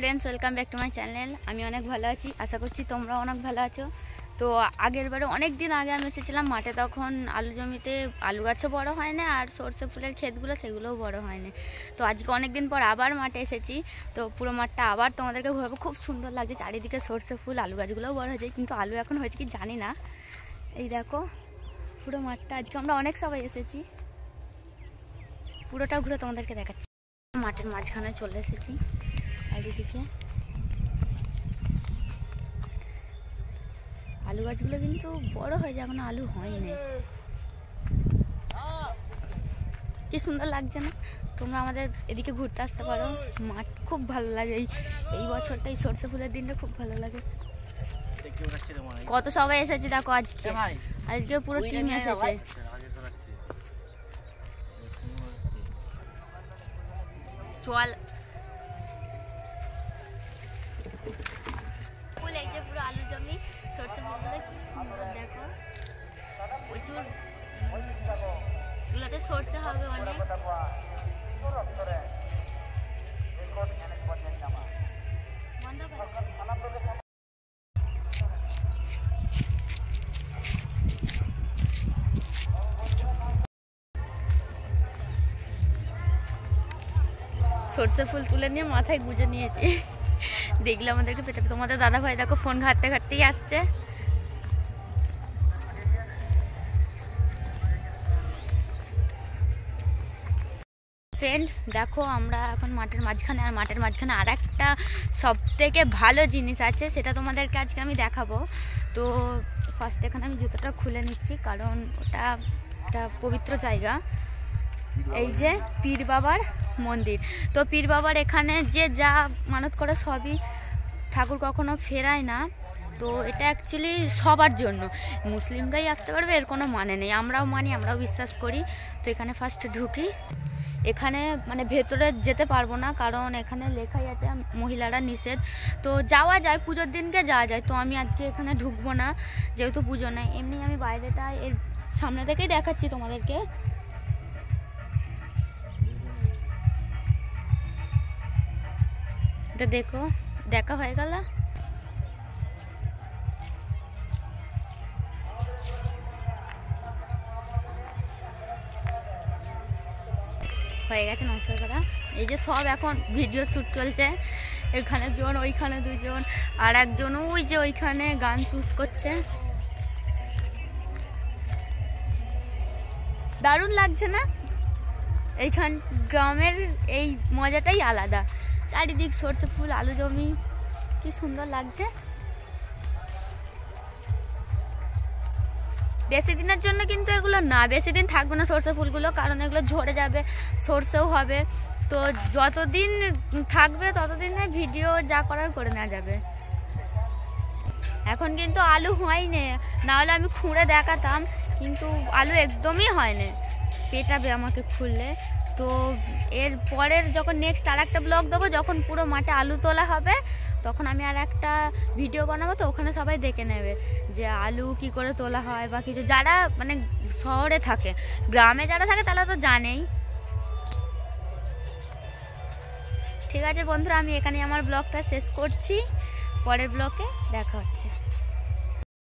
Friends welcome back to my channel. আমি অনেক ভালো আছি, আশা করছি তোমরা অনেক ভালো আছো। তো আগের বারে অনেক দিন আগে আমি এসেছিলাম মাঠে, তখন আলু জমিতে আলু গাছও বড় হয় না আর সরষে ফুলের ক্ষেতগুলো সেগুলোও বড় হয় না। তো আজকে অনেক দিন পর আবার মাঠে এসেছি, তো পুরো মাঠটা আবার তোমাদেরকে ঘোরাবো। খুব সুন্দর লাগছে, চারিদিকে সরষে ফুল, আলু গাছগুলোও বড় হয়েছে, কিন্তু আলু এখন হয়েছে কি জানি না। এই দেখো পুরো মাঠটা, আজকে আমরা অনেক সবাই এসেছি, পুরোটা ঘুরে তোমাদেরকে দেখাচ্ছি। মাঠের মাঝখানে চলে এসেছি, চারিদিকে আলু গাছগুলো কিন্তু বড় হয়ে যায়, এখনো আলু হয়নি। কি সুন্দর লাগছে না? তোমরা আমাদের এদিকে ঘুরতে আসতে পারো, মাঠ খুব ভালো লাগে। এই বছরটা এই সরষে ফুলের দিনটা খুব ভালো লাগে। কত সবাই এসেছে দেখো, আজকে পুরো টিম এসেছে। চল ফুল, এই যে পুরো আলু জমি, সরষে ফুলগুলো কি সুন্দর দেখো, প্রচুর এগুলোতে সরষে হবে অনেক। সরষে ফুল তুলে নিয়ে মাথায় গুজে নিয়েছি, দেখলে আমাদেরকে পেটে। তোমাদের দাদা ভাই দেখো ফোন ঘাটতে ঘাটতেই আসছে। ফ্রেন্ড দেখো, আমরা এখন মাঠের মাঝখানে, আর মাঠের মাঝখানে আর একটা সব থেকে ভালো জিনিস আছে, সেটা তোমাদেরকে আজকে আমি দেখাবো। তো ফার্স্ট এখানে আমি জুতোটা খুলে নিচ্ছি, কারণ ওটা একটা পবিত্র জায়গা। এই যে পীর বাবার মন্দির, তো পীর বাবার এখানে যে যা মানত করে সবই ঠাকুর কখনো ফেরায় না। তো এটা অ্যাকচুয়ালি সবার জন্য, মুসলিমরাই আসতে পারবে এর কোনো মানে নেই, আমরাও মানি, আমরাও বিশ্বাস করি। তো এখানে ফার্স্ট ঢুকি, এখানে মানে ভেতরে যেতে পারবো না, কারণ এখানে লেখাই আছে মহিলারা নিষেধ। তো যাওয়া যায়, পুজোর দিনকে যাওয়া যায়, তো আমি আজকে এখানে ঢুকবো না যেহেতু পুজো নেই। এমনি আমি বাইরেটা এর সামনে থেকেই দেখাচ্ছি তোমাদেরকে। এটা দেখো, দেখা হয়ে গেল। হয়ে গেছে নমস্কার করা। এই যে সব এখন ভিডিও শ্যুট চলছে, এখানে জন, ওইখানে দুজন, আর একজন ওই যে ওইখানে গান চুজ করছে। দারুণ লাগছে না? এইখান গ্রামের এই মজাটাই আলাদা, চারিদিক সরষে ফুল, আলু জমি, কি সুন্দর লাগছে। বেশি দিনের জন্য কিন্তু এগুলো না, বেশি দিন থাকবে না সরষে ফুলগুলো, কারণ এগুলো ঝরে যাবে, সরষেও হবে। তো যতদিন থাকবে ততদিনে ভিডিও যা করার করে নেওয়া যাবে। এখন কিন্তু আলু হয়নি, নাহলে আমি খুঁড়ে দেখাতাম, কিন্তু আলু একদমই হয়নি, পেটাবে আমাকে খুললে। তো এর পরের যখন নেক্সট আর একটা ব্লগ দেবো, যখন পুরো মাঠে আলু তোলা হবে, তখন আমি আর একটা ভিডিও বানাবো, তো ওখানে সবাই দেখে নেবে যে আলু কি করে তোলা হয় বা কিছু। যারা মানে শহরে থাকে, গ্রামে যারা থাকে তারা তো জানেই। ঠিক আছে বন্ধুরা, আমি এখানে আমার ব্লগটা শেষ করছি, পরের ব্লগে দেখা হচ্ছে।